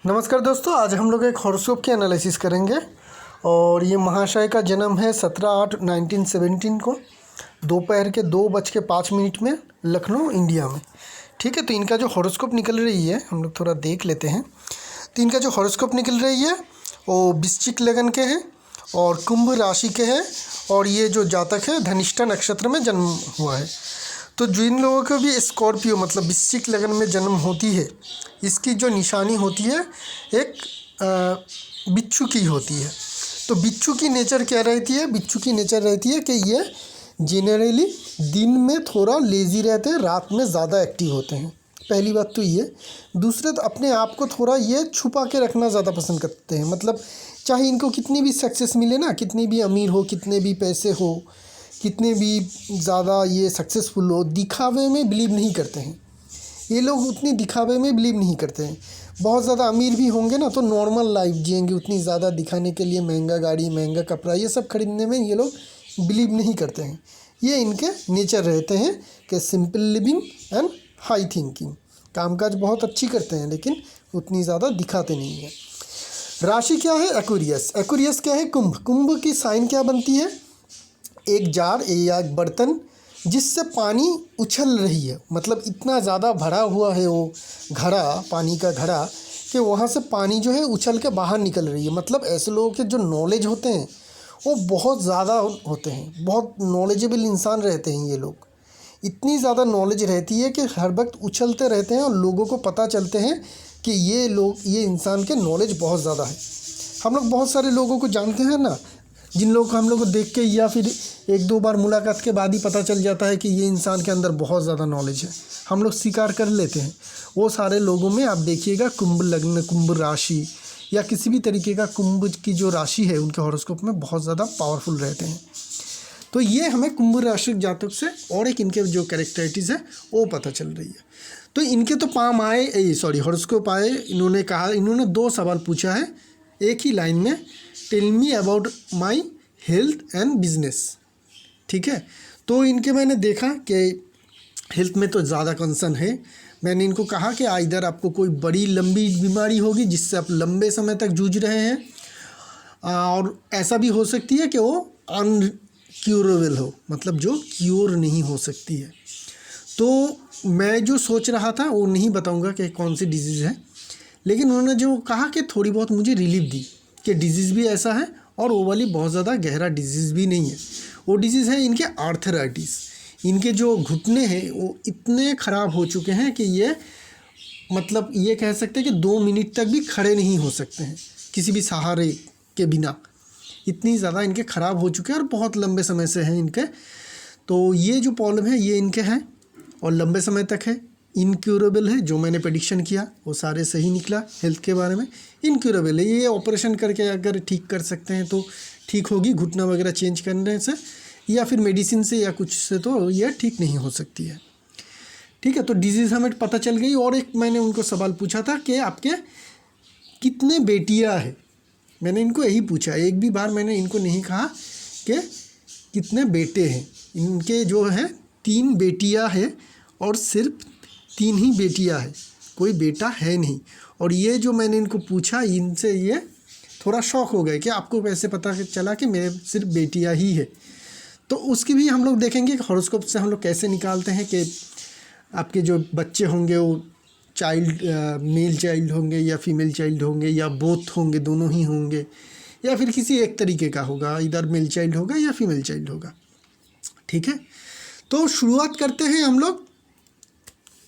नमस्कार दोस्तों, आज हम लोग एक हॉरोस्कोप की एनालिसिस करेंगे। और ये महाशय का जन्म है 17/8/1917 को दोपहर के 2:05 में लखनऊ, इंडिया में। ठीक है, तो इनका जो हॉरोस्कोप निकल रही है हम लोग थोड़ा देख लेते हैं। तो इनका जो हॉरोस्कोप निकल रही है वो वृश्चिक लगन के हैं और कुंभ राशि के हैं। और ये जो जातक है धनिष्ठा नक्षत्र में जन्म हुआ है। तो जिन लोगों को भी स्कॉर्पियो मतलब वृश्चिक लगन में जन्म होती है, इसकी जो निशानी होती है एक बिच्छू की होती है। तो बिच्छू की नेचर क्या रहती है? बिच्छू की नेचर रहती है कि ये जनरली दिन में थोड़ा लेज़ी रहते हैं, रात में ज़्यादा एक्टिव होते हैं। पहली बात तो ये। दूसरे तो अपने आप को थोड़ा ये छुपा के रखना ज़्यादा पसंद करते हैं। मतलब चाहे इनको कितनी भी सक्सेस मिले ना, कितनी भी अमीर हो, कितने भी पैसे हो, कितने भी ज़्यादा ये सक्सेसफुल हो, दिखावे में बिलीव नहीं करते हैं ये लोग। उतनी दिखावे में बिलीव नहीं करते हैं। बहुत ज़्यादा अमीर भी होंगे ना तो नॉर्मल लाइफ जिएंगे, उतनी ज़्यादा दिखाने के लिए महंगा गाड़ी, महंगा कपड़ा, ये सब खरीदने में ये लोग बिलीव नहीं करते हैं। ये इनके नेचर रहते हैं कि simple living and high thinking. कामकाज बहुत अच्छी करते हैं लेकिन उतनी ज़्यादा दिखाते नहीं हैं। राशि क्या है? एक्वेरियस। एक्वेरियस क्या है? कुंभ। कुंभ की साइन क्या बनती है? एक जार या एक बर्तन जिससे पानी उछल रही है। मतलब इतना ज़्यादा भरा हुआ है वो घड़ा, पानी का घड़ा, कि वहाँ से पानी जो है उछल के बाहर निकल रही है। मतलब ऐसे लोगों के जो नॉलेज होते हैं वो बहुत ज़्यादा होते हैं, बहुत नॉलेजेबल इंसान रहते हैं ये लोग। इतनी ज़्यादा नॉलेज रहती है कि हर वक्त उछलते रहते हैं और लोगों को पता चलते हैं कि ये इंसान के नॉलेज बहुत ज़्यादा है। हम लोग बहुत सारे लोगों को जानते हैं ना, जिन लोगों को हम लोग को देख के या फिर एक दो बार मुलाकात के बाद ही पता चल जाता है कि ये इंसान के अंदर बहुत ज़्यादा नॉलेज है, हम लोग स्वीकार कर लेते हैं। वो सारे लोगों में आप देखिएगा कुंभ लग्न, कुंभ राशि या किसी भी तरीके का कुंभ की जो राशि है उनके हॉरोस्कोप में बहुत ज़्यादा पावरफुल रहते हैं। तो ये हमें कुंभ राशि जातक से और एक इनके जो कैरेक्टरिटीज़ है वो पता चल रही है। तो इनके तो पाम आए, हॉरोस्कोप आए। इन्होंने 2 सवाल पूछा है एक ही लाइन में। Tell me about my health and business. ठीक है, तो इनके मैंने देखा कि हेल्थ में तो ज़्यादा कंसर्न है। मैंने इनको कहा कि इधर आपको कोई बड़ी लंबी बीमारी होगी जिससे आप लंबे समय तक जूझ रहे हैं, और ऐसा भी हो सकती है कि वो अनक्यूरेबल हो, मतलब जो क्योर नहीं हो सकती है। तो मैं जो सोच रहा था वो नहीं बताऊंगा कि कौन सी डिजीज़ है, लेकिन उन्होंने जो कहा कि थोड़ी बहुत मुझे रिलीफ दी कि डिजीज़ भी ऐसा है और वो वाली बहुत ज़्यादा गहरा डिजीज़ भी नहीं है। वो डिजीज़ है इनके आर्थराइटिस। इनके जो घुटने हैं वो इतने ख़राब हो चुके हैं कि ये मतलब ये कह सकते हैं कि 2 मिनट तक भी खड़े नहीं हो सकते हैं किसी भी सहारे के बिना। इतनी ज़्यादा इनके ख़राब हो चुके हैं और बहुत लंबे समय से हैं इनके। तो ये जो प्रॉब्लम है ये इनके हैं और लंबे समय तक है। इनक्यूरेबल है, जो मैंने प्रेडिक्शन किया वो सारे सही निकला। हेल्थ के बारे में इनक्यूरेबल है, ये ऑपरेशन करके अगर ठीक कर सकते हैं तो ठीक होगी, घुटना वगैरह चेंज करने से या फिर मेडिसिन से या कुछ से तो ये ठीक नहीं हो सकती है। ठीक है, तो डिजीज़ हमें पता चल गई। और एक मैंने उनको सवाल पूछा था कि आपके कितने बेटियाँ हैं। मैंने इनको यही पूछा, एक भी बार मैंने इनको नहीं कहा कि कितने बेटे हैं। इनके जो हैं 3 बेटियाँ हैं और सिर्फ 3 ही बेटियाँ हैं, कोई बेटा है नहीं। और ये जो मैंने इनको पूछा इनसे ये थोड़ा शॉक हो गए कि आपको कैसे पता चला कि मेरे सिर्फ बेटियाँ ही है। तो उसकी भी हम लोग देखेंगे कि हॉरोस्कोप से हम लोग कैसे निकालते हैं कि आपके जो बच्चे होंगे वो मेल चाइल्ड होंगे या फीमेल चाइल्ड होंगे या बोथ होंगे, दोनों ही होंगे, या फिर किसी एक तरीके का होगा, इधर मेल चाइल्ड होगा या फीमेल चाइल्ड होगा। ठीक है, तो शुरुआत करते हैं हम लोग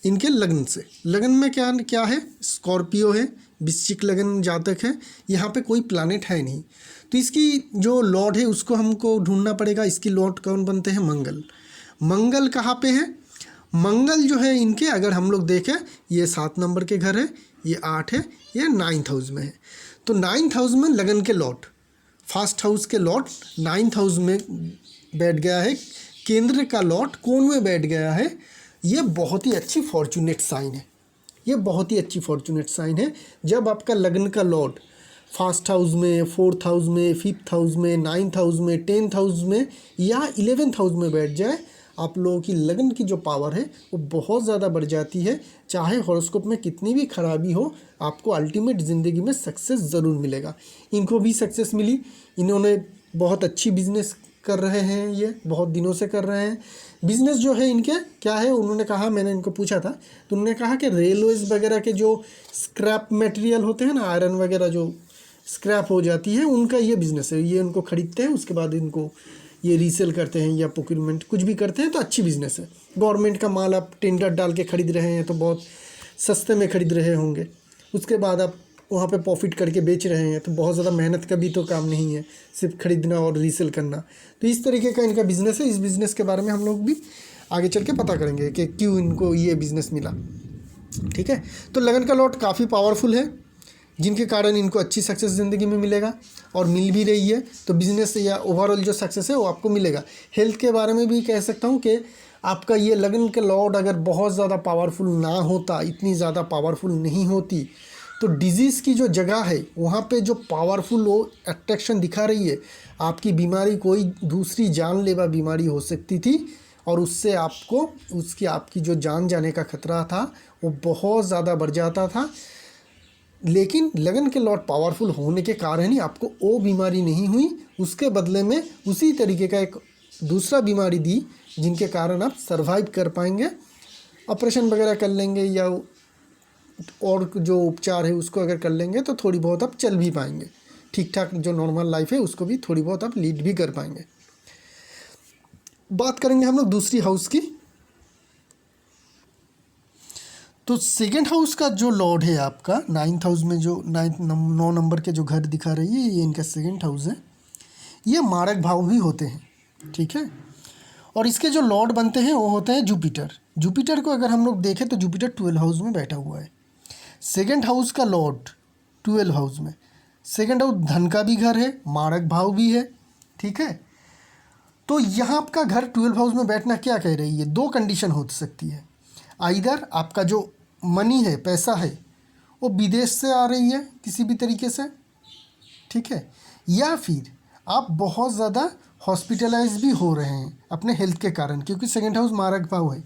इनके लग्न से। लग्न में क्या है? स्कॉर्पियो है, वृश्चिक लगन जातक है। यहाँ पे कोई प्लैनेट है नहीं, तो इसकी जो लॉर्ड है उसको हमको ढूंढना पड़ेगा। इसकी लॉर्ड कौन बनते हैं? मंगल। मंगल कहाँ पे है? मंगल जो है इनके अगर हम लोग देखें ये 7 नंबर के घर है, ये 8 है, ये 9th हाउस में है। तो 9th हाउस में लगन के लॉर्ड, फर्स्ट हाउस के लॉर्ड 9th हाउस में बैठ गया है। केंद्र का लॉर्ड कोण में बैठ गया है। ये बहुत ही अच्छी फॉर्चुनेट साइन है। ये बहुत ही अच्छी फॉर्चुनेट साइन है जब आपका लग्न का लॉर्ड फर्स्ट हाउस में, 4th हाउस में, 5th हाउस में, 9th हाउस में, 10th हाउस में या 11th हाउस में बैठ जाए। आप लोगों की लगन की जो पावर है वो बहुत ज़्यादा बढ़ जाती है। चाहे हॉरोस्कोप में कितनी भी खराबी हो, आपको अल्टीमेट ज़िंदगी में सक्सेस ज़रूर मिलेगा। इनको भी सक्सेस मिली, इन्होंने बहुत अच्छी बिजनेस कर रहे हैं, ये बहुत दिनों से कर रहे हैं। बिजनेस जो है इनके क्या है, उन्होंने कहा, मैंने इनको पूछा था तो उन्होंने कहा कि रेलवेज़ वगैरह के जो स्क्रैप मटेरियल होते हैं ना, आयरन वगैरह जो स्क्रैप हो जाती है, उनका ये बिज़नेस है। ये उनको ख़रीदते हैं, उसके बाद इनको ये रीसेल करते हैं या प्रोक्योरमेंट कुछ भी करते हैं, तो अच्छी बिज़नेस है। गवर्नमेंट का माल आप टेंडर डाल के ख़रीद रहे हैं तो बहुत सस्ते में ख़रीद रहे होंगे, उसके बाद आप वहाँ पे प्रॉफिट करके बेच रहे हैं, तो बहुत ज़्यादा मेहनत का भी तो काम नहीं है, सिर्फ ख़रीदना और रीसेल करना। तो इस तरीके का इनका बिज़नेस है। इस बिज़नेस के बारे में हम लोग भी आगे चल के पता करेंगे कि क्यों इनको ये बिज़नेस मिला। ठीक है, तो लगन का लॉट काफ़ी पावरफुल है, जिनके कारण इनको अच्छी सक्सेस ज़िंदगी में मिलेगा और मिल भी रही है। तो बिज़नेस या ओवरऑल जो सक्सेस है वो आपको मिलेगा। हेल्थ के बारे में भी कह सकता हूँ कि आपका ये लगन का लॉर्ड अगर बहुत ज़्यादा पावरफुल ना होता, इतनी ज़्यादा पावरफुल नहीं होती, तो डिजीज़ की जो जगह है वहाँ पे जो पावरफुल वो अट्रैक्शन दिखा रही है, आपकी बीमारी कोई दूसरी जानलेवा बीमारी हो सकती थी और उससे आपकी जो जान जाने का खतरा था वो बहुत ज़्यादा बढ़ जाता था। लेकिन लगन के लॉट पावरफुल होने के कारण ही आपको वो बीमारी नहीं हुई, उसके बदले में उसी तरीके का एक दूसरा बीमारी दी, जिनके कारण आप सरवाइव कर पाएंगे। ऑपरेशन वगैरह कर लेंगे या और जो उपचार है उसको अगर कर लेंगे तो थोड़ी बहुत आप चल भी पाएंगे, ठीक ठाक जो नॉर्मल लाइफ है उसको भी थोड़ी बहुत आप लीड भी कर पाएंगे। बात करेंगे हम लोग दूसरी हाउस की। तो सेकेंड हाउस का जो लॉर्ड है आपका 9th हाउस में, जो 9 नंबर के जो घर दिखा रही है, ये इनका सेकेंड हाउस है। ये मारक भाव भी होते हैं, ठीक है। और इसके जो लॉर्ड बनते हैं वो होते हैं जुपिटर। जुपिटर को अगर हम लोग देखें तो जुपिटर 12 हाउस में बैठा हुआ है। सेकेंड हाउस का लॉर्ड 12 हाउस में, सेकेंड हाउस धन का भी घर है, मारक भाव भी है, ठीक है। तो यहाँ आपका घर 12 हाउस में बैठना क्या कह रही है, दो कंडीशन हो सकती है। आइदर आपका जो मनी है, पैसा है, वो विदेश से आ रही है किसी भी तरीके से, ठीक है, या फिर आप बहुत ज़्यादा हॉस्पिटलाइज भी हो रहे हैं अपने हेल्थ के कारण, क्योंकि सेकेंड हाउस मारक भाव है,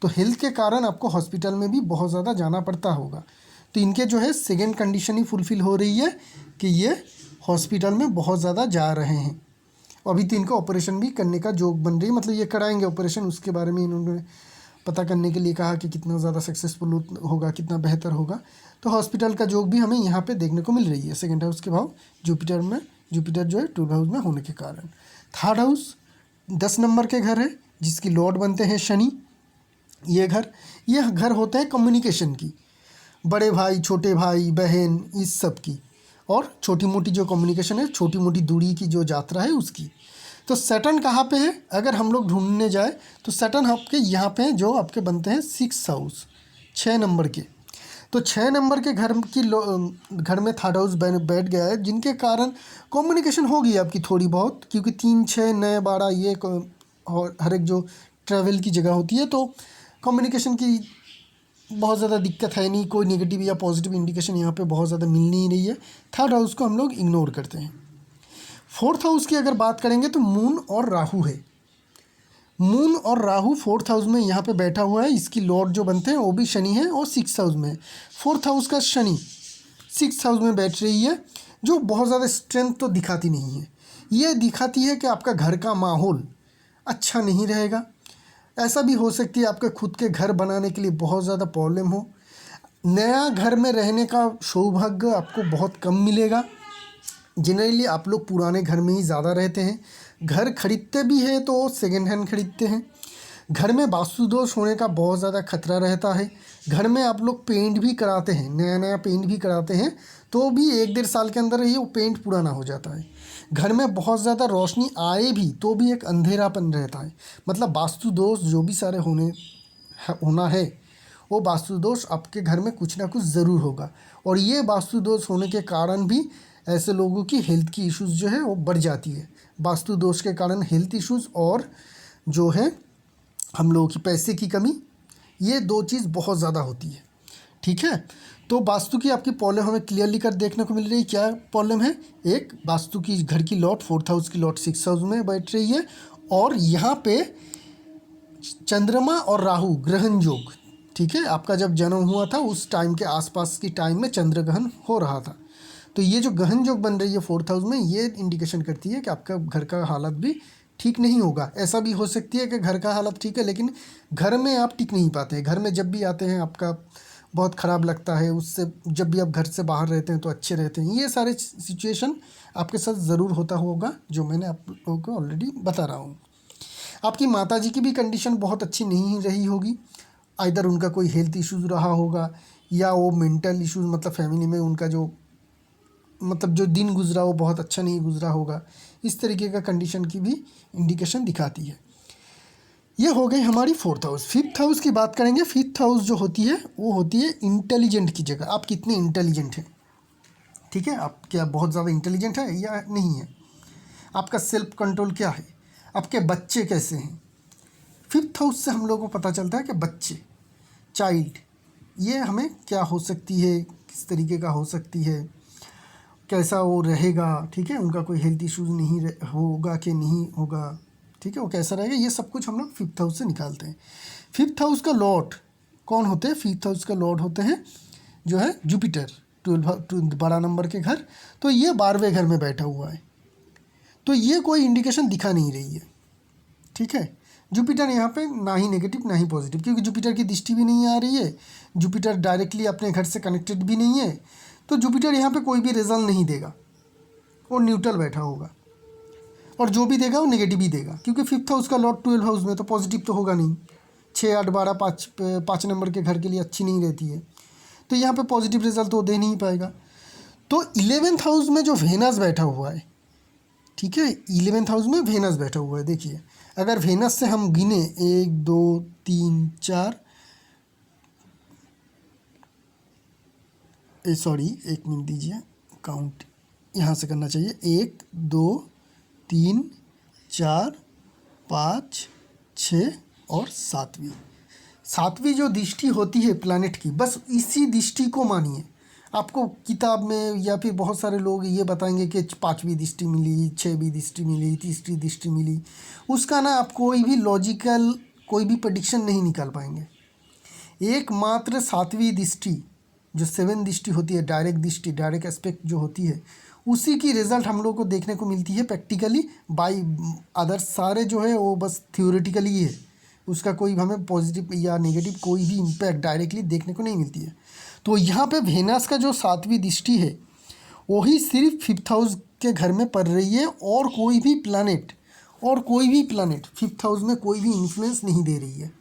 तो हेल्थ के कारण आपको हॉस्पिटल में भी बहुत ज़्यादा जाना पड़ता होगा। तो इनके जो है सेकेंड कंडीशन ही फुलफ़िल हो रही है कि ये हॉस्पिटल में बहुत ज़्यादा जा रहे हैं। अभी तो इनको ऑपरेशन भी करने का जोग बन रही है, मतलब ये कराएंगे ऑपरेशन, उसके बारे में इन्होंने पता करने के लिए कहा कि कितना ज़्यादा सक्सेसफुल होगा, कितना बेहतर होगा। तो हॉस्पिटल का जोग भी हमें यहाँ पे देखने को मिल रही है सेकेंड हाउस के भाव जुपिटर में, जुपिटर जो है 12 हाउस में होने के कारण। थर्ड हाउस 10 नंबर के घर है, जिसकी लॉर्ड बनते हैं शनि। ये घर होते हैं कम्युनिकेशन की, बड़े भाई, छोटे भाई, बहन, इस सब की, और छोटी मोटी जो कम्युनिकेशन है, छोटी मोटी दूरी की जो यात्रा है उसकी। तो सैटर्न कहाँ पे है, अगर हम लोग ढूंढने जाए तो सैटर्न आपके यहाँ पे हैं, जो आपके बनते हैं 6 हाउस, 6 नंबर के। तो 6 नंबर के घर में थर्ड हाउस बैठ गया है, जिनके कारण कम्युनिकेशन होगी आपकी थोड़ी बहुत, क्योंकि 3, 6, 9, 12 ये हर एक जो ट्रैवल की जगह होती है, तो कम्युनिकेशन की बहुत ज़्यादा दिक्कत है नहीं, कोई नेगेटिव या पॉजिटिव इंडिकेशन यहाँ पे बहुत ज़्यादा मिल नहीं रही है। थर्ड हाउस को हम लोग इग्नोर करते हैं। फोर्थ हाउस की अगर बात करेंगे तो मून और राहु है। मून और राहु फोर्थ हाउस में यहाँ पे बैठा हुआ है, इसकी लॉर्ड जो बनते हैं वो भी शनि है और 6 हाउस में है। फोर्थ हाउस का शनि 6 हाउस में बैठ रही है, जो बहुत ज़्यादा स्ट्रेंथ तो दिखाती नहीं है। ये दिखाती है कि आपका घर का माहौल अच्छा नहीं रहेगा। ऐसा भी हो सकती है आपके खुद के घर बनाने के लिए बहुत ज़्यादा प्रॉब्लम हो। नया घर में रहने का सौभाग्य आपको बहुत कम मिलेगा। जनरली आप लोग पुराने घर में ही ज़्यादा रहते हैं। घर खरीदते भी हैं तो सेकेंड हैंड खरीदते हैं। घर में वास्तु दोष होने का बहुत ज़्यादा खतरा रहता है। घर में आप लोग पेंट भी कराते हैं, नया नया पेंट भी कराते हैं, तो भी 1-1.5 साल के अंदर ही वो पेंट पुराना हो जाता है। घर में बहुत ज़्यादा रोशनी आए भी तो भी एक अंधेरापन रहता है। मतलब वास्तु दोष जो भी सारे होना है, वो वास्तु दोष आपके घर में कुछ ना कुछ ज़रूर होगा। और ये वास्तु दोष होने के कारण भी ऐसे लोगों की हेल्थ की इश्यूज़ जो है वो बढ़ जाती है। वास्तु दोष के कारण हेल्थ इश्यूज़ और जो है हम लोगों की पैसे की कमी, ये 2 चीज़ बहुत ज़्यादा होती है, ठीक है। तो वास्तु की आपकी प्रॉब्लम हमें क्लियरली कर देखने को मिल रही है। क्या प्रॉब्लम है, एक वास्तु की घर की लॉट 4th हाउस की लॉट 6 हाउस में बैठ रही है, और यहाँ पे चंद्रमा और राहु ग्रहण योग, ठीक है। आपका जब जन्म हुआ था उस टाइम के आसपास की टाइम में चंद्र ग्रहण हो रहा था। तो ये जो गहन योग बन रही है 4th हाउस में, ये इंडिकेशन करती है कि आपका घर का हालत भी ठीक नहीं होगा। ऐसा भी हो सकती है कि घर का हालत ठीक है लेकिन घर में आप टिक नहीं पाते हैं। घर में जब भी आते हैं आपका बहुत ख़राब लगता है, उससे जब भी आप घर से बाहर रहते हैं तो अच्छे रहते हैं। ये सारे सिचुएशन आपके साथ ज़रूर होता होगा जो मैंने आप लोगों को ऑलरेडी बता रहा हूँ। आपकी माताजी की भी कंडीशन बहुत अच्छी नहीं रही होगी। आइदर उनका कोई हेल्थ इश्यूज़ रहा होगा या वो मेंटल इश्यूज़, मतलब फैमिली में उनका जो जो दिन गुजरा वो बहुत अच्छा नहीं गुजरा होगा। इस तरीके का कंडीशन की भी इंडिकेशन दिखाती है। ये हो गई हमारी 4th हाउस। 5th हाउस की बात करेंगे। 5th हाउस जो होती है वो होती है इंटेलिजेंट की जगह। आप कितने इंटेलिजेंट हैं, ठीक है। आप क्या बहुत ज़्यादा इंटेलिजेंट है या नहीं है, आपका सेल्फ कंट्रोल क्या है, आपके बच्चे कैसे हैं। 5th हाउस से हम लोगों को पता चलता है कि बच्चे, चाइल्ड, ये हमें क्या हो सकती है, किस तरीके का हो सकती है, कैसा वो रहेगा, ठीक है। उनका कोई हेल्थ इश्यूज नहीं होगा कि नहीं होगा, ठीक है। वो कैसा रहेगा, ये सब कुछ हम लोग 5th हाउस से निकालते हैं। 5th हाउस का लॉर्ड कौन होते हैं? 5th हाउस का लॉर्ड होते हैं जो है जुपिटर, 12 नंबर के घर। तो ये 12वें घर में बैठा हुआ है। तो ये कोई इंडिकेशन दिखा नहीं रही है, ठीक है। जुपिटर यहाँ पे ना ही नेगेटिव ना ही पॉजिटिव, क्योंकि जुपिटर की दृष्टि भी नहीं आ रही है, जुपिटर डायरेक्टली अपने घर से कनेक्टेड भी नहीं है। तो जुपिटर यहाँ पे कोई भी रिजल्ट नहीं देगा, वो न्यूट्रल बैठा होगा, और जो भी देगा वो नेगेटिव ही देगा, क्योंकि 5th हाउस का लॉर्ड 12 हाउस में, तो पॉजिटिव तो होगा नहीं। 6, 8, 12, 5 नंबर के घर के लिए अच्छी नहीं रहती है, तो यहाँ पे पॉजिटिव रिजल्ट तो दे नहीं पाएगा। तो 11th हाउस में जो वेनस बैठा हुआ है, ठीक है, 11th हाउस में वेनस बैठा हुआ है। देखिए अगर वेनस से हम गिने 1 2 3 4, सॉरी 1 मिनट दीजिए, काउंट यहाँ से करना चाहिए। 1 2 3 4 5 6 और 7वीं जो दृष्टि होती है प्लैनेट की, बस इसी दृष्टि को मानिए। आपको किताब में या फिर बहुत सारे लोग ये बताएंगे कि 5वीं दृष्टि मिली, 6वीं दृष्टि मिली, 3री दृष्टि मिली, उसका ना आप कोई भी लॉजिकल कोई भी प्रेडिक्शन नहीं निकाल पाएंगे। एकमात्र 7वीं दृष्टि जो 7 दृष्टि होती है, डायरेक्ट दृष्टि, डायरेक्ट एस्पेक्ट जो होती है, उसी की रिज़ल्ट हम लोग को देखने को मिलती है प्रैक्टिकली। बाई अदर्स सारे जो है वो बस थ्योरेटिकली ही है, उसका कोई हमें पॉजिटिव या नेगेटिव कोई भी इम्पैक्ट डायरेक्टली देखने को नहीं मिलती है। तो यहाँ पे वेनस का जो 7वीं दृष्टि है वही सिर्फ 5th हाउस के घर में पड़ रही है, और कोई भी प्लैनेट 5th हाउस में कोई भी इन्फ्लुएंस नहीं दे रही है।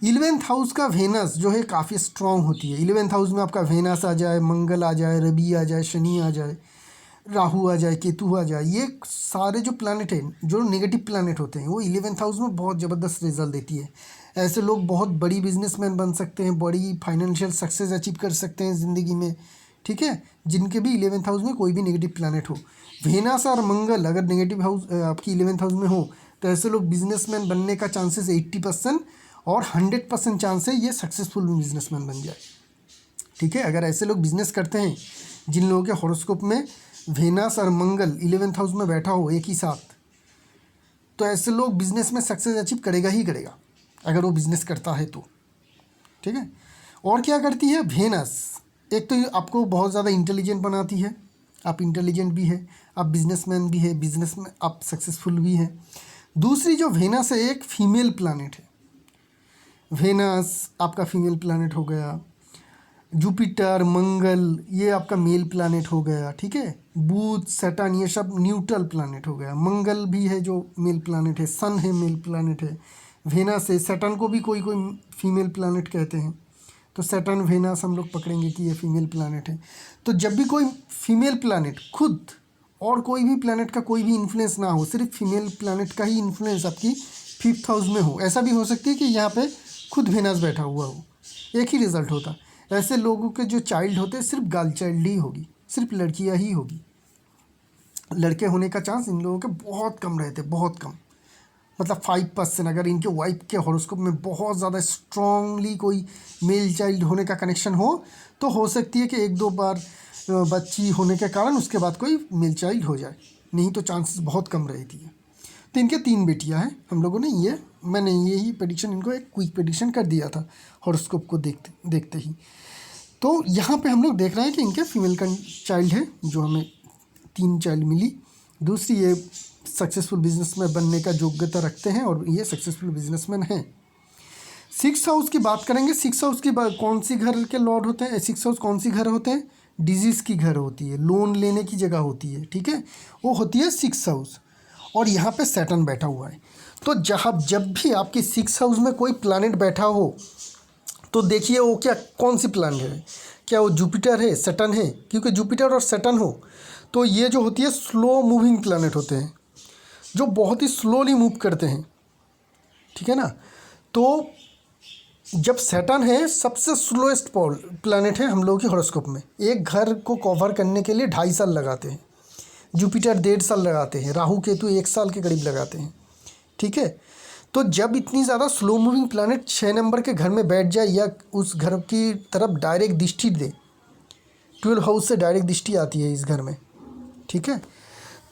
11th हाउस का वेनस जो है काफ़ी स्ट्रॉन्ग होती है। 11th हाउस में आपका वेनस आ जाए, मंगल आ जाए, रवि आ जाए, शनि आ जाए, राहु आ जाए, केतु आ जाए, ये सारे जो प्लैनेट हैं जो नेगेटिव प्लैनेट होते हैं वो 11th हाउस में बहुत ज़बरदस्त रिजल्ट देती है। ऐसे लोग बहुत बड़ी बिजनेसमैन बन सकते हैं, बड़ी फाइनेंशियल सक्सेस अचीव कर सकते हैं ज़िंदगी में, ठीक है, जिनके भी 11th हाउस में कोई भी नेगेटिव प्लैनेट हो। वेनस और मंगल अगर नेगेटिव हाउस आपकी 11th हाउस में हो तो ऐसे लोग बिजनेसमैन बनने का चांसेस 80% और 100% चांस है ये सक्सेसफुल बिजनेसमैन बन जाए, ठीक है। अगर ऐसे लोग बिजनेस करते हैं जिन लोगों के हॉरोस्कोप में वेनस और मंगल 11th हाउस में बैठा हो एक ही साथ, तो ऐसे लोग बिजनेस में सक्सेस अचीव करेगा ही करेगा अगर वो बिजनेस करता है तो, ठीक है। और क्या करती है वेनस? एक तो आपको बहुत ज़्यादा इंटेलिजेंट बनाती है, आप इंटेलिजेंट भी है, आप बिजनेसमैन भी है, बिजनेस में आप सक्सेसफुल भी है। दूसरी जो वेनस है एक फीमेल प्लैनेट है, वेनस आपका फीमेल प्लैनेट हो गया, जुपिटर, मंगल ये आपका मेल प्लैनेट हो गया, ठीक है। बुध, सैटर्न ये सब न्यूट्रल प्लैनेट हो गया। मंगल भी है जो मेल प्लैनेट है, सन है मेल प्लैनेट है, वेनस है, सैटर्न को भी कोई फीमेल प्लैनेट कहते हैं, तो सैटर्न वेनस हम लोग पकड़ेंगे कि ये फीमेल प्लैनेट है। तो जब भी कोई फीमेल प्लैनेट खुद और कोई भी प्लैनेट का कोई भी इन्फ्लुएंस ना हो, सिर्फ फीमेल प्लैनेट का ही इन्फ्लुएंस आपकी 5th हाउस में हो, ऐसा भी हो सकती है कि यहाँ पे खुद वेनस बैठा हुआ हो, एक ही रिजल्ट होता। ऐसे लोगों के जो चाइल्ड होते हैं सिर्फ गर्ल चाइल्ड ही होगी, सिर्फ लड़कियां ही होगी, लड़के होने का चांस इन लोगों के बहुत कम रहते, बहुत कम, मतलब 5%। अगर इनके वाइफ के हॉरोस्कोप में बहुत ज़्यादा स्ट्रांगली कोई मेल चाइल्ड होने का कनेक्शन हो तो हो सकती है कि 1-2 बार बच्ची होने के कारण उसके बाद कोई मेल चाइल्ड हो जाए, नहीं तो चांसेस बहुत कम रहती है। तो इनके 3 बेटियां हैं। हम लोगों ने मैंने यही प्रेडिक्शन, इनको एक क्विक प्रेडिक्शन कर दिया था हॉरोस्कोप को देखते ही। तो यहाँ पे हम लोग देख रहे हैं कि इनके फीमेल का चाइल्ड है, जो हमें 3 चाइल्ड मिली। दूसरी, ये सक्सेसफुल बिजनेसमैन बनने का योग्यता रखते हैं और ये सक्सेसफुल बिजनेसमैन हैं। 6th हाउस की बात करेंगे। 6th हाउस की कौन सी घर के लॉर्ड होते हैं? 6th हाउस कौन सी घर होते हैं? डिजीज़ की घर होती है, लोन लेने की जगह होती है, ठीक है, वो होती है 6th हाउस। और यहाँ पे सैटर्न बैठा हुआ है। तो जब भी आपकी 6th हाउस में कोई प्लैनेट बैठा हो तो देखिए वो कौन सी प्लैनेट है। क्या वो जुपिटर है, सैटर्न है? क्योंकि जुपिटर और सैटर्न हो तो ये जो होती है स्लो मूविंग प्लैनेट होते हैं, जो बहुत ही स्लोली मूव करते हैं, ठीक है ना। तो जब सैटर्न है सबसे स्लोएस्ट प्लैनेट है हम लोगों की हॉरोस्कोप में। एक घर को कवर करने के लिए 2.5 साल लगाते हैं, जुपिटर 1.5 साल लगाते हैं, राहु केतु 1 साल के करीब लगाते हैं, ठीक है। तो जब इतनी ज़्यादा स्लो मूविंग प्लैनेट 6 नंबर के घर में बैठ जाए या उस घर की तरफ डायरेक्ट दृष्टि दे, 12 हाउस से डायरेक्ट दृष्टि आती है इस घर में, ठीक है,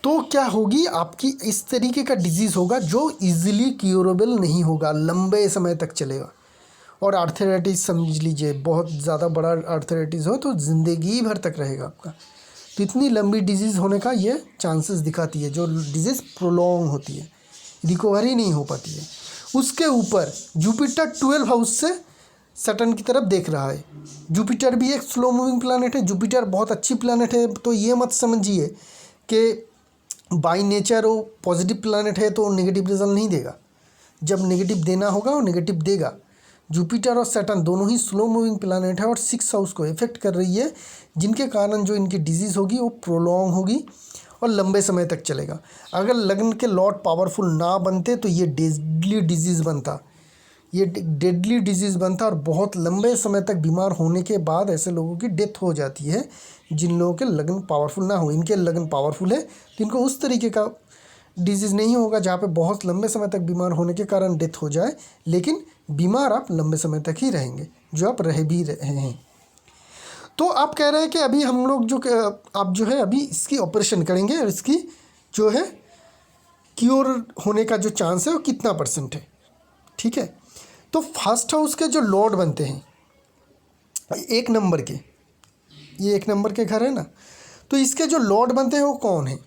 तो क्या होगी, आपकी इस तरीके का डिजीज़ होगा जो इजीली क्यूरेबल नहीं होगा, लंबे समय तक चलेगा। और आर्थराइटिस समझ लीजिए, बहुत ज़्यादा बड़ा आर्थराइटिस हो तो ज़िंदगी भर तक रहेगा आपका। तो इतनी लंबी डिजीज़ होने का ये चांसेस दिखाती है, जो डिजीज़ प्रोलॉन्ग होती है, रिकवरी नहीं हो पाती है। उसके ऊपर जुपिटर 12 हाउस से सैटर्न की तरफ देख रहा है। जुपिटर भी एक स्लो मूविंग प्लैनेट है, जुपिटर बहुत अच्छी प्लैनेट है। तो ये मत समझिए कि बाई नेचर वो पॉजिटिव प्लैनेट है तो नेगेटिव रिजल्ट नहीं देगा। जब नेगेटिव देना होगा वो नेगेटिव देगा। जुपिटर और सैटर्न दोनों ही स्लो मूविंग प्लैनेट है और 6th हाउस को इफेक्ट कर रही है, जिनके कारण जो इनकी डिजीज़ होगी वो प्रोलॉन्ग होगी और लंबे समय तक चलेगा। अगर लग्न के लॉर्ड पावरफुल ना बनते तो ये डेडली डिजीज़ बनता और बहुत लंबे समय तक बीमार होने के बाद ऐसे लोगों की डेथ हो जाती है, जिन लोगों के लग्न पावरफुल ना हो। इनके लग्न पावरफुल है तो इनको उस तरीके का डिजीज़ नहीं होगा जहाँ पे बहुत लंबे समय तक बीमार होने के कारण डेथ हो जाए, लेकिन बीमार आप लंबे समय तक ही रहेंगे, जो आप रह भी रहे हैं। तो आप कह रहे हैं कि अभी हम लोग आप जो है अभी इसकी ऑपरेशन करेंगे और इसकी जो है क्योर होने का जो चांस है वो कितना % है, ठीक है। तो 1st हाउस के जो लॉर्ड बनते हैं 1 नंबर के, ये 1 नंबर के घर है ना, तो इसके जो लॉर्ड बनते हैं वो कौन है?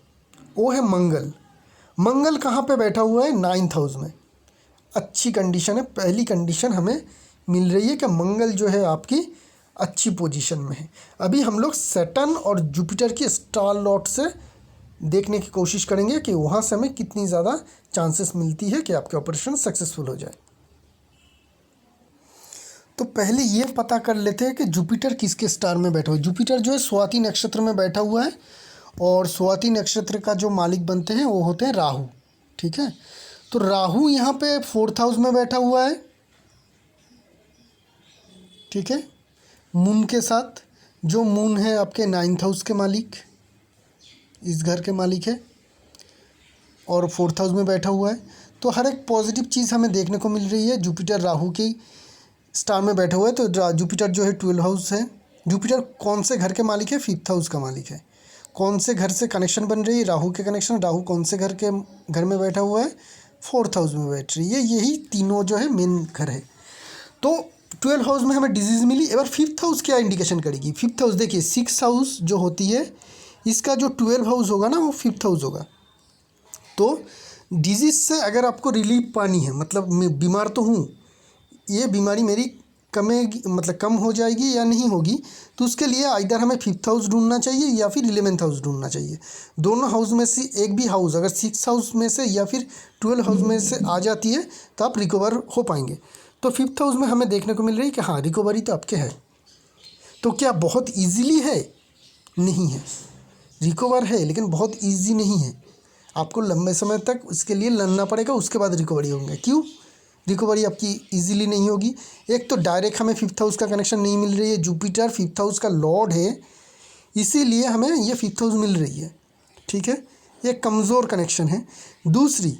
वो है मंगल। मंगल कहाँ पे बैठा हुआ है? 9th हाउस में। अच्छी कंडीशन है, पहली कंडीशन हमें मिल रही है कि मंगल जो है आपकी अच्छी पोजीशन में है। अभी हम लोग सैटर्न और जुपिटर की स्टार लॉर्ड से देखने की कोशिश करेंगे कि वहाँ से हमें कितनी ज़्यादा चांसेस मिलती है कि आपके ऑपरेशन सक्सेसफुल हो जाए। तो पहले ये पता कर लेते हैं कि जुपिटर किसके स्टार में बैठा हुआ है। जुपिटर जो है स्वाति नक्षत्र में बैठा हुआ है और स्वाति नक्षत्र का जो मालिक बनते हैं वो होते हैं राहु, ठीक है। तो राहु यहाँ पे 4th हाउस में बैठा हुआ है, ठीक है, मून के साथ। जो मून है आपके 9th हाउस के मालिक, इस घर के मालिक है और 4th हाउस में बैठा हुआ है। तो हर एक पॉजिटिव चीज़ हमें देखने को मिल रही है। जुपिटर राहु की स्टार में बैठा हुआ है, तो जुपिटर जो है 12 हाउस है। जुपिटर कौन से घर के मालिक है? 5th हाउस का मालिक है। कौन से घर से कनेक्शन बन रही है? राहु के कनेक्शन। राहु कौन से घर में बैठा हुआ है? 4th हाउस में बैठ रही है। यही तीनों जो है मेन घर है। तो 12 हाउस में हमें डिजीज़ मिली। एबार 5th हाउस क्या इंडिकेशन करेगी? 5th हाउस देखिए, 6th हाउस जो होती है इसका जो 12 हाउस होगा ना वो 5th हाउस होगा। तो डिजीज़ से अगर आपको रिलीफ पानी है, मतलब मैं बीमार तो हूँ, ये बीमारी मेरी कम हो जाएगी या नहीं होगी, तो उसके लिए आइदर हमें 5th हाउस ढूंढना चाहिए या फिर 11th हाउस ढूंढना चाहिए। दोनों हाउस में से एक भी हाउस अगर 6th हाउस में से या फिर 12 हाउस में से आ जाती है तो आप रिकवर हो पाएंगे। तो 5th हाउस में हमें देखने को मिल रही है कि हाँ, रिकवरी तो आपके है। तो क्या बहुत ईजीली है? नहीं है। रिकवर है लेकिन बहुत ईजी नहीं है। आपको लंबे समय तक उसके लिए लड़ना पड़ेगा, उसके बाद रिकवरी होंगे। क्यों रिकवरी आपकी इजीली नहीं होगी? एक तो डायरेक्ट हमें 5th हाउस का कनेक्शन नहीं मिल रही है। जुपिटर 5th हाउस का लॉर्ड है, इसीलिए हमें ये 5th हाउस मिल रही है, ठीक है। ये कमज़ोर कनेक्शन है। दूसरी,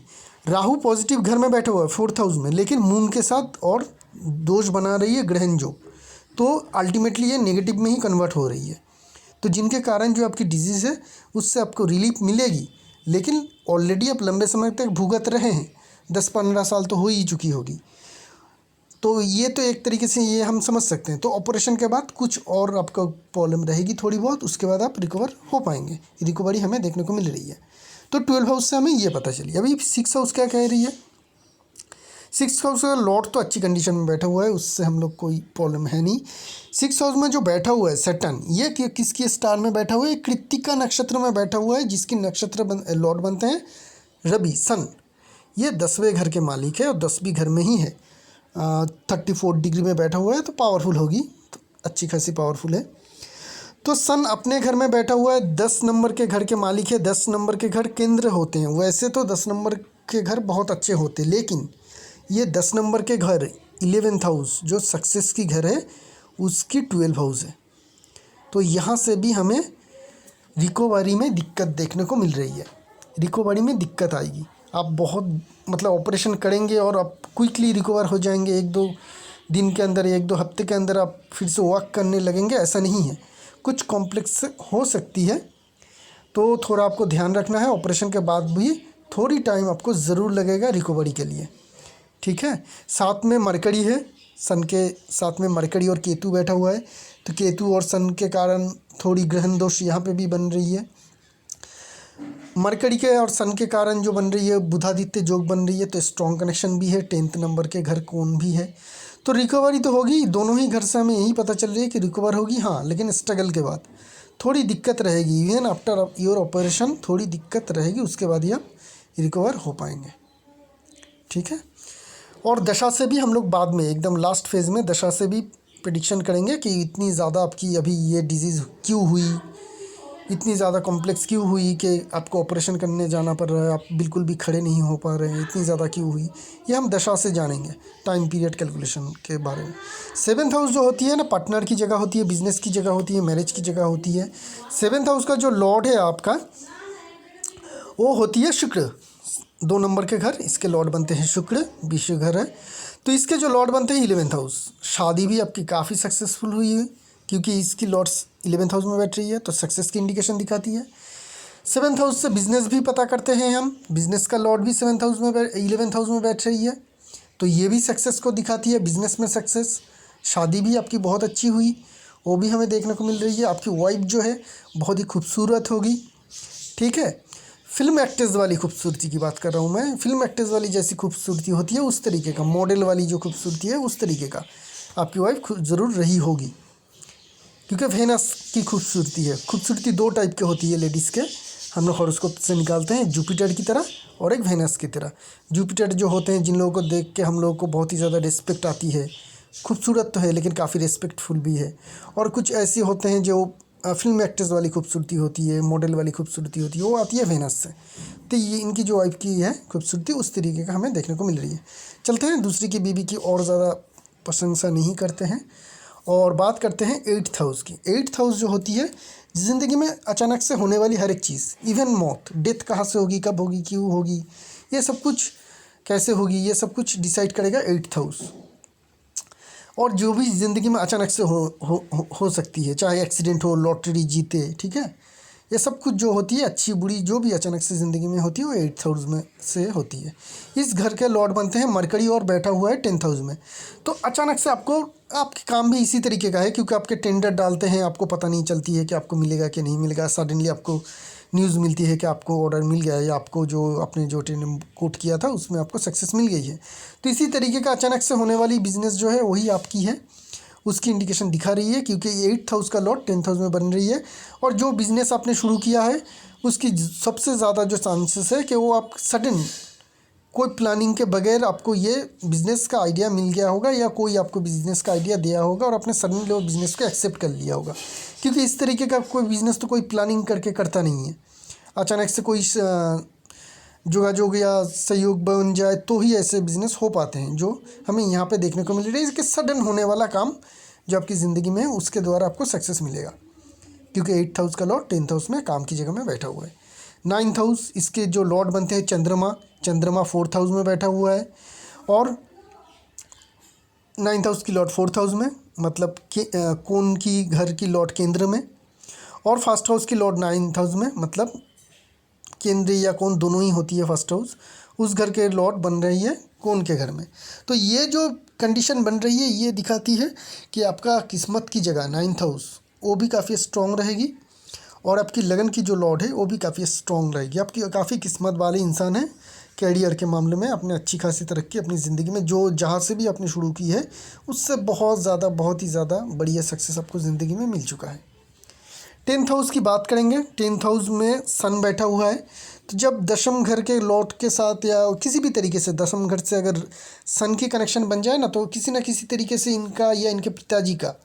राहु पॉजिटिव घर में बैठा हुआ है 4th हाउस में, लेकिन मून के साथ और दोष बना रही है ग्रहण जो, तो अल्टीमेटली ये नेगेटिव में ही कन्वर्ट हो रही है। तो जिनके कारण जो आपकी डिजीज़ है उससे आपको रिलीफ मिलेगी, लेकिन ऑलरेडी आप लंबे समय तक भुगत रहे हैं, 10-15 साल तो हो ही चुकी होगी। तो ये तो एक तरीके से ये हम समझ सकते हैं। तो ऑपरेशन के बाद कुछ और आपको प्रॉब्लम रहेगी थोड़ी बहुत, उसके बाद आप रिकवर हो पाएंगे। रिकवरी हमें देखने को मिल रही है। तो 12 हाउस से हमें ये पता चली। अभी 6 हाउस क्या कह रही है? 6 हाउस का लॉर्ड तो अच्छी कंडीशन में बैठा हुआ है, उससे हम लोग कोई प्रॉब्लम है नहीं। 6 हाउस में जो बैठा हुआ है सैटर्न, ये किसकी स्टार में बैठा हुआ है? कृत्तिका नक्षत्र में बैठा हुआ है, जिसकी नक्षत्र लॉर्ड बनते हैं रवि, सन। ये 10वें घर के मालिक है और 10वीं घर में ही है। 34 डिग्री में बैठा हुआ है, तो पावरफुल होगी, तो अच्छी खासी पावरफुल है। तो सन अपने घर में बैठा हुआ है, 10 नंबर के घर के मालिक है। 10 नंबर के घर केंद्र होते हैं। वैसे तो 10 नंबर के घर बहुत अच्छे होते हैं, लेकिन ये 10 नंबर के घर 11th हाउस जो सक्सेस की घर है, उसकी 12 हाउस है। तो यहाँ से भी हमें रिकवरी में दिक्कत देखने को मिल रही है। रिकवरी में दिक्कत आएगी। आप बहुत मतलब ऑपरेशन करेंगे और आप क्विकली रिकवर हो जाएंगे, 1-2 दिन के अंदर, 1-2 हफ्ते के अंदर आप फिर से वॉक करने लगेंगे, ऐसा नहीं है। कुछ कॉम्प्लेक्स हो सकती है, तो थोड़ा आपको ध्यान रखना है। ऑपरेशन के बाद भी थोड़ी टाइम आपको ज़रूर लगेगा रिकवरी के लिए, ठीक है। साथ में मरकरी है, सन के साथ में मरकरी और केतु बैठा हुआ है। तो केतु और सन के कारण थोड़ी ग्रहण दोष यहाँ पे भी बन रही है। मरकरी के और सन के कारण जो बन रही है बुधादित्य जोग बन रही है, तो स्ट्रॉन्ग कनेक्शन भी है। 10th नंबर के घर कौन भी है, तो रिकवरी तो होगी। दोनों ही घर से हमें यही पता चल रही है कि रिकवर होगी, हाँ, लेकिन स्ट्रगल के बाद थोड़ी दिक्कत रहेगी। इवन आफ्टर योर ऑपरेशन थोड़ी दिक्कत रहेगी, उसके बाद ही आप रिकवर हो पाएंगे, ठीक है। और दशा से भी हम लोग बाद में एकदम लास्ट फेज़ में दशा से भी प्रेडिक्शन करेंगे कि इतनी ज़्यादा आपकी अभी ये डिजीज़ क्यों हुई, इतनी ज़्यादा कॉम्प्लेक्स क्यों हुई कि आपको ऑपरेशन करने जाना पड़ रहा है, आप बिल्कुल भी खड़े नहीं हो पा रहे हैं, इतनी ज़्यादा क्यों हुई, ये हम दशा से जानेंगे, टाइम पीरियड कैलकुलेशन के बारे में। 7th हाउस जो होती है ना, पार्टनर की जगह होती है, बिजनेस की जगह होती है, मैरिज की जगह होती है। 7th हाउस का जो लॉर्ड है आपका, वो होती है शुक्र। 2 नंबर के घर इसके लॉर्ड बनते हैं शुक्र, विश्व घर है। तो इसके जो लॉर्ड बनते हैं 11th हाउस। शादी भी आपकी काफ़ी सक्सेसफुल हुई है, क्योंकि इसकी लॉर्ड्स 11th हाउस में बैठ रही है, तो सक्सेस की इंडिकेशन दिखाती है। 7th हाउस से बिजनेस भी पता करते हैं हम, बिजनेस का लॉर्ड भी 7th हाउस में 11th हाउस में बैठ रही है, तो ये भी सक्सेस को दिखाती है, बिजनेस में सक्सेस। शादी भी आपकी बहुत अच्छी हुई, वो भी हमें देखने को मिल रही है। आपकी वाइफ जो है बहुत ही खूबसूरत होगी, ठीक है। फिल्म एक्ट्रेस वाली खूबसूरती की बात कर रहा हूँ मैं। फिल्म एक्ट्रेस वाली जैसी खूबसूरती होती है उस तरीके का, मॉडल वाली जो खूबसूरती है उस तरीके का आपकी वाइफ ज़रूर रही होगी, क्योंकि वेनस की खूबसूरती है। खूबसूरती 2 टाइप के होती है लेडीज़ के, हम लोग हॉरोस्कोप से निकालते हैं, जुपिटर की तरह और एक वेनस की तरह। जुपिटर जो होते हैं, जिन लोगों को देख के हम लोगों को बहुत ही ज़्यादा रिस्पेक्ट आती है, खूबसूरत तो है लेकिन काफ़ी रिस्पेक्टफुल भी है। और कुछ ऐसे होते हैं जो फिल्म एक्ट्रेस वाली खूबसूरती होती है, मॉडल वाली खूबसूरती होती है, वो आती है वेनस से। तो ये इनकी जो वाइफ की है खूबसूरती उस तरीके का हमें देखने को मिल रही है। चलते हैं दूसरी की बीवी की और ज़्यादा प्रशंसा नहीं करते हैं और बात करते हैं 8th हाउस की। 8th हाउस जो होती है ज़िंदगी में अचानक से होने वाली हर एक चीज़, इवन मौत, डेथ कहाँ से होगी, कब होगी, क्यों होगी, ये सब कुछ कैसे होगी, ये सब कुछ डिसाइड करेगा 8th हाउस। और जो भी ज़िंदगी में अचानक से हो सकती है, चाहे एक्सीडेंट हो, लॉटरी जीते, ठीक है, ये सब कुछ जो होती है अच्छी बुरी जो भी अचानक से ज़िंदगी में होती है वो 8th हाउस में से होती है। इस घर के लॉर्ड बनते हैं मरकरी और बैठा हुआ है 10th हाउस में। तो अचानक से आपको आपके काम भी इसी तरीके का है, क्योंकि आपके टेंडर डालते हैं, आपको पता नहीं चलती है कि आपको मिलेगा कि नहीं मिलेगा। सडनली आपको न्यूज़ मिलती है कि आपको ऑर्डर मिल गया है, या आपको जो आपने जो टेंडर कोट किया था उसमें आपको सक्सेस मिल गई है। तो इसी तरीके का अचानक से होने वाली बिजनेस जो है वही आपकी है, उसकी इंडिकेशन दिखा रही है, क्योंकि 8th हाउस का लॉर्ड 10th हाउस में बन रही है। और जो बिज़नेस आपने शुरू किया है उसकी सबसे ज़्यादा जो चांसेस है कि वो आप सडन कोई प्लानिंग के बगैर आपको ये बिज़नेस का आइडिया मिल गया होगा, या कोई आपको बिज़नेस का आइडिया दिया होगा और आपने सडनली वो बिज़नेस को एक्सेप्ट कर लिया होगा। क्योंकि इस तरीके का कोई बिज़नेस तो कोई प्लानिंग करके करता नहीं है, अचानक से कोई जोगाजोग या सहयोग बन जाए तो ही ऐसे बिज़नेस हो पाते हैं, जो हमें यहाँ पे देखने को मिल रही है कि सडन होने वाला काम जो आपकी ज़िंदगी में है उसके द्वारा आपको सक्सेस मिलेगा, क्योंकि 8th हाउस का लॉर्ड 10th हाउस में काम की जगह में बैठा हुआ है। 9th हाउस, इसके जो लॉर्ड बनते हैं चंद्रमा 4th हाउस में बैठा हुआ है, और 9th हाउस की लॉर्ड 4th हाउस में, मतलब कौन की घर की लॉर्ड केंद्र में, और 1st हाउस की लॉर्ड 9th हाउस में, मतलब केंद्र या कौन दोनों ही होती है फर्स्ट हाउस, उस घर के लॉर्ड बन रही है कौन के घर में। तो ये जो कंडीशन बन रही है ये दिखाती है कि आपका किस्मत की जगह 9th हाउस वो भी काफ़ी स्ट्रॉन्ग रहेगी और आपकी लगन की जो लॉर्ड है वो भी काफ़ी स्ट्रॉन्ग रहेगी। आपकी काफ़ी किस्मत वाले इंसान है कैरियर के मामले में, आपने अच्छी खासी तरक्की अपनी ज़िंदगी में जो जहाँ से भी आपने शुरू की है उससे बहुत ही ज़्यादा बढ़िया सक्सेस आपको ज़िंदगी में मिल चुका है। 10th हाउस की बात करेंगे। 10th हाउस में सन बैठा हुआ है, तो जब दशम घर के लॉर्ड के साथ या किसी भी तरीके से दशम घर से अगर सन की कनेक्शन बन जाए ना, तो किसी ना किसी तरीके से इनका या इनके पिताजी का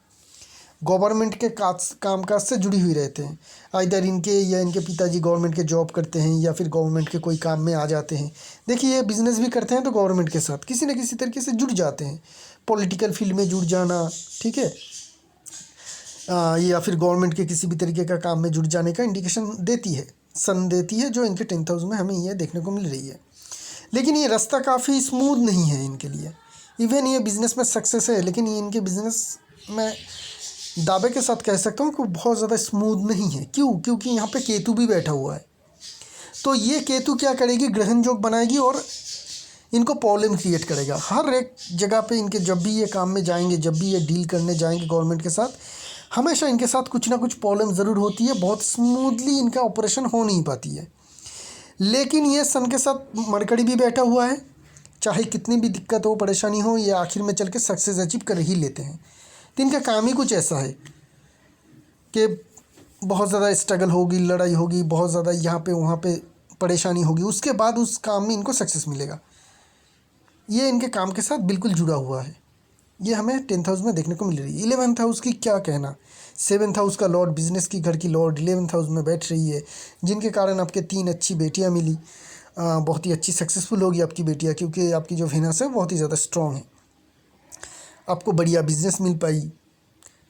गवर्नमेंट के काम काज से जुड़ी हुई रहते हैं। आइदर इनके या इनके पिताजी गवर्नमेंट के जॉब करते हैं या फिर गवर्नमेंट के कोई काम में आ जाते हैं। देखिए ये बिज़नेस भी करते हैं तो गवर्नमेंट के साथ किसी न किसी तरीके से जुड़ जाते हैं, पॉलिटिकल फील्ड में जुड़ जाना, ठीक है, या फिर गवर्नमेंट के किसी भी तरीके का काम में जुड़ जाने का इंडिकेशन देती है, सन देती है, जो इनके 10th हाउस में हमें ये देखने को मिल रही है। लेकिन ये रास्ता काफ़ी स्मूथ नहीं है इनके लिए। इवन ये बिज़नेस में सक्सेस है, लेकिन ये इनके बिज़नेस में दावे के साथ कह सकता हूँ कि बहुत ज़्यादा स्मूथ नहीं है। क्यों? क्योंकि यहाँ पे केतु भी बैठा हुआ है। तो ये केतु क्या करेगी, ग्रहण योग बनाएगी और इनको प्रॉब्लम क्रिएट करेगा। हर एक जगह पे इनके जब भी ये काम में जाएंगे, जब भी ये डील करने जाएंगे गवर्नमेंट के साथ, हमेशा इनके साथ कुछ ना कुछ प्रॉब्लम ज़रूर होती है। बहुत स्मूथली इनका ऑपरेशन हो नहीं पाती है। लेकिन ये सन के साथ मरकड़ी भी बैठा हुआ है, चाहे कितनी भी दिक्कत हो परेशानी हो, ये आखिर में चल के सक्सेस अचीव कर ही लेते हैं। तो इनका काम ही कुछ ऐसा है कि बहुत ज़्यादा स्ट्रगल होगी, लड़ाई होगी, बहुत ज़्यादा यहाँ पे वहाँ पे परेशानी होगी, उसके बाद उस काम में इनको सक्सेस मिलेगा। ये इनके काम के साथ बिल्कुल जुड़ा हुआ है। ये हमें 10th हाउस में देखने को मिल रही है। 11th हाउस की क्या कहना। 7th हाउस का लॉर्ड, बिजनेस की घर की लॉर्ड 11th हाउस में बैठ रही है, जिनके कारण आपके 3 अच्छी बेटियाँ मिली। बहुत ही अच्छी सक्सेसफुल होगी आपकी बेटियाँ, क्योंकि आपकी जो वेनस है बहुत ही ज़्यादा स्ट्रॉन्ग है। आपको बढ़िया बिजनेस मिल पाई,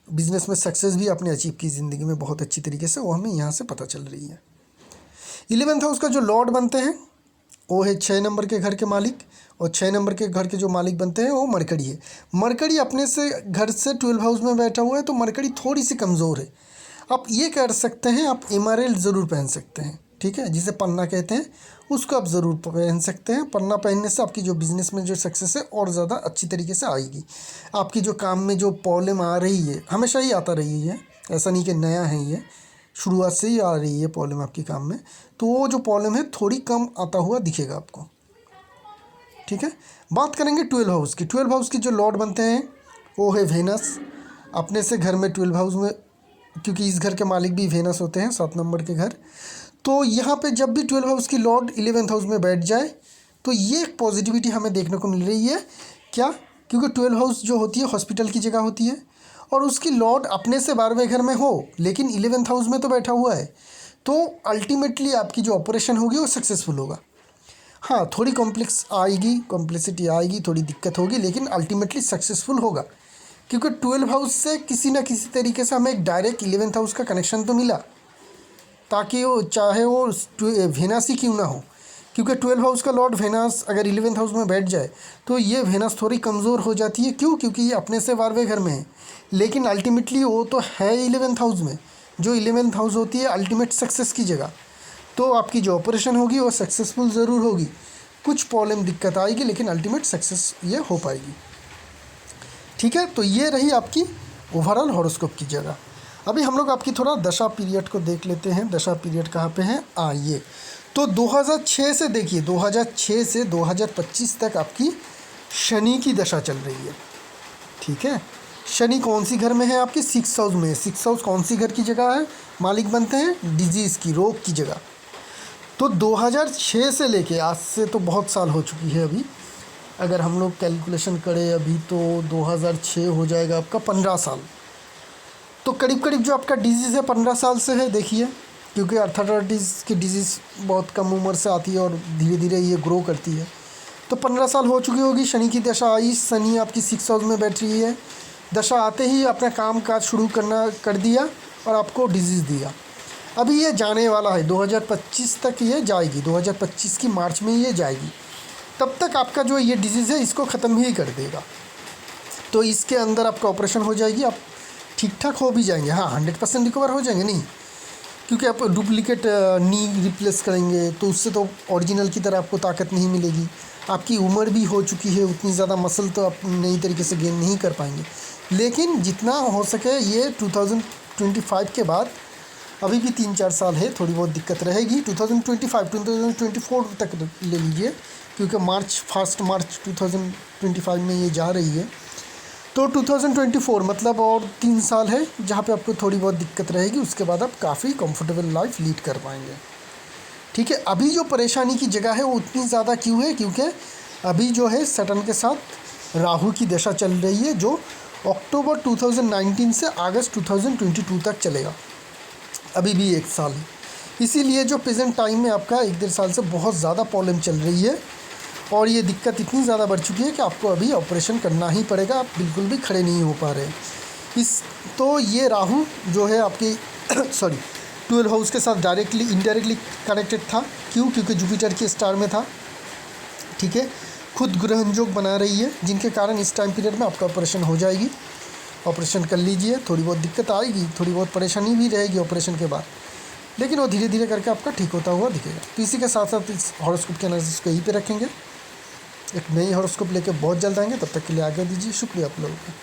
बिजनेस में सक्सेस भी आपने अचीव की ज़िंदगी में बहुत अच्छी तरीके से, वो हमें यहाँ से पता चल रही है। 11th हाउस का जो लॉर्ड बनते हैं वो है 6 नंबर के घर के मालिक, और 6 नंबर के घर के जो मालिक बनते हैं वो मरकड़ी है। मरकड़ी अपने से घर से 12 हाउस में बैठा हुआ है, तो मरकड़ी थोड़ी सी कमज़ोर है। आप ये कर सकते हैं, आप एमराल्ड ज़रूर पहन सकते हैं, ठीक है, जिसे पन्ना कहते हैं, उसको आप ज़रूर पहन सकते हैं। पन्ना पहनने से आपकी जो बिज़नेस में जो सक्सेस है और ज़्यादा अच्छी तरीके से आएगी। आपकी जो काम में जो प्रॉब्लम आ रही है, हमेशा ही आता रही है, ऐसा नहीं कि नया है, ये शुरुआत से ही आ रही है प्रॉब्लम आपके काम में, तो वो जो प्रॉब्लम है थोड़ी कम आता हुआ दिखेगा आपको, ठीक है। बात करेंगे 12 हाउस की। 12 हाउस की जो लॉर्ड बनते हैं वो है वेनस, अपने से घर में 12 हाउस में, क्योंकि इस घर के मालिक भी वेनस होते हैं, 7 नंबर के घर। तो यहाँ पे जब भी 12 हाउस की लॉर्ड 11th हाउस में बैठ जाए तो ये एक पॉजिटिविटी हमें देखने को मिल रही है। क्या? क्योंकि 12 हाउस जो होती है हॉस्पिटल की जगह होती है, और उसकी लॉर्ड अपने से 12वें घर में हो लेकिन 11th हाउस में तो बैठा हुआ है, तो अल्टीमेटली आपकी जो ऑपरेशन होगी वो सक्सेसफुल होगा। हाँ, थोड़ी कॉम्प्लेक्सिटी आएगी, थोड़ी दिक्कत होगी, लेकिन अल्टीमेटली सक्सेसफुल होगा, क्योंकि 12 हाउस से किसी ना किसी तरीके से हमें एक डायरेक्ट 11th हाउस का कनेक्शन तो मिला, ताकि वो चाहे वो वेनस ही क्यों ना हो, क्योंकि 12 हाउस का लॉर्ड वेनस अगर 11th हाउस में बैठ जाए तो ये वेनस थोड़ी कमज़ोर हो जाती है। क्यों? क्योंकि ये अपने से 12वें घर में है, लेकिन अल्टीमेटली वो तो है 11th हाउस में, जो 11th हाउस होती है अल्टीमेट सक्सेस की जगह। तो आपकी जो ऑपरेशन होगी वो सक्सेसफुल ज़रूर होगी, कुछ प्रॉब्लम दिक्कत आएगी, लेकिन अल्टीमेट सक्सेस ये हो पाएगी, ठीक है। तो ये रही आपकी ओवरऑल हॉरोस्कोप की जगह। अभी हम लोग आपकी थोड़ा दशा पीरियड को देख लेते हैं। दशा पीरियड कहाँ पे है? आइए, तो 2006 से देखिए, 2006 से 2025 तक आपकी शनि की दशा चल रही है, ठीक है। शनि कौन सी घर में है? आपकी 6th हाउस में। 6th हाउस कौन सी घर की जगह है? मालिक बनते हैं डिजीज़ की, रोग की जगह। तो 2006 से लेके आज से तो बहुत साल हो चुकी है अभी, अगर हम लोग कैलकुलेशन करें अभी तो 2006 हो जाएगा आपका 15 साल। तो करीब करीब जो आपका डिजीज़ है 15 साल से है, देखिए, क्योंकि अर्थराइटिस की डिजीज़ बहुत कम उम्र से आती है और धीरे धीरे ये ग्रो करती है। तो 15 साल हो चुकी होगी, शनि की दशा आई, शनि आपकी 6th हाउस में बैठ रही है। दशा आते ही अपना काम काज शुरू कर दिया और आपको डिजीज़ दिया। अभी ये जाने वाला है, 2025 तक ये जाएगी, 2025 की मार्च में ये जाएगी। तब तक आपका जो ये डिजीज़ है इसको ख़त्म ही कर देगा। तो इसके अंदर आपका ऑपरेशन हो जाएगी, आप ठीक ठाक हो भी जाएंगे। हाँ, 100% रिकवर हो जाएंगे नहीं, क्योंकि आप डुप्लीकेट नी रिप्लेस करेंगे तो उससे तो ओरिजिनल की तरह आपको ताकत नहीं मिलेगी। आपकी उम्र भी हो चुकी है, उतनी ज़्यादा मसल तो आप नई तरीके से गेन नहीं कर पाएंगे। लेकिन जितना हो सके ये 2025 के बाद, अभी भी 3-4 साल है, थोड़ी बहुत दिक्कत रहेगी। 2024 तक ले लीजिए, क्योंकि फर्स्ट मार्च 2025 में ये जा रही है। तो 2024 मतलब और 3 साल है जहाँ पे आपको थोड़ी बहुत दिक्कत रहेगी। उसके बाद आप काफ़ी कंफर्टेबल लाइफ लीड कर पाएंगे। ठीक है, अभी जो परेशानी की जगह है वो उतनी ज़्यादा क्यों है? क्योंकि अभी जो है सैटर्न के साथ राहु की दशा चल रही है, जो अक्टूबर 2019 से अगस्त 2022 तक चलेगा। अभी भी 1 साल है। इसीलिए जो प्रेजेंट टाइम में आपका 1-1.5 साल से बहुत ज़्यादा प्रॉब्लम चल रही है और ये दिक्कत इतनी ज़्यादा बढ़ चुकी है कि आपको अभी ऑपरेशन करना ही पड़ेगा। आप बिल्कुल भी खड़े नहीं हो पा रहे। तो ये राहु जो है आपकी 12 हाउस के साथ डायरेक्टली इनडायरेक्टली कनेक्टेड था। क्यों? क्योंकि जुपिटर के स्टार में था। ठीक है, खुद ग्रहण योग बना रही है, जिनके कारण इस टाइम पीरियड में आपका ऑपरेशन हो जाएगी। ऑपरेशन कर लीजिए, थोड़ी बहुत दिक्कत आएगी, थोड़ी बहुत परेशानी भी रहेगी ऑपरेशन के बाद, लेकिन वो धीरे धीरे करके आपका ठीक होता हुआ दिखेगा। तो इसी के साथ साथ इस हॉरोस्कोप के एनालिसिस को यहीं पे रखेंगे। एक नई हॉरोस्कोप लेकर बहुत जल्द आएंगे, तब तक के लिए आगे दीजिए। शुक्रिया आप लोगों का।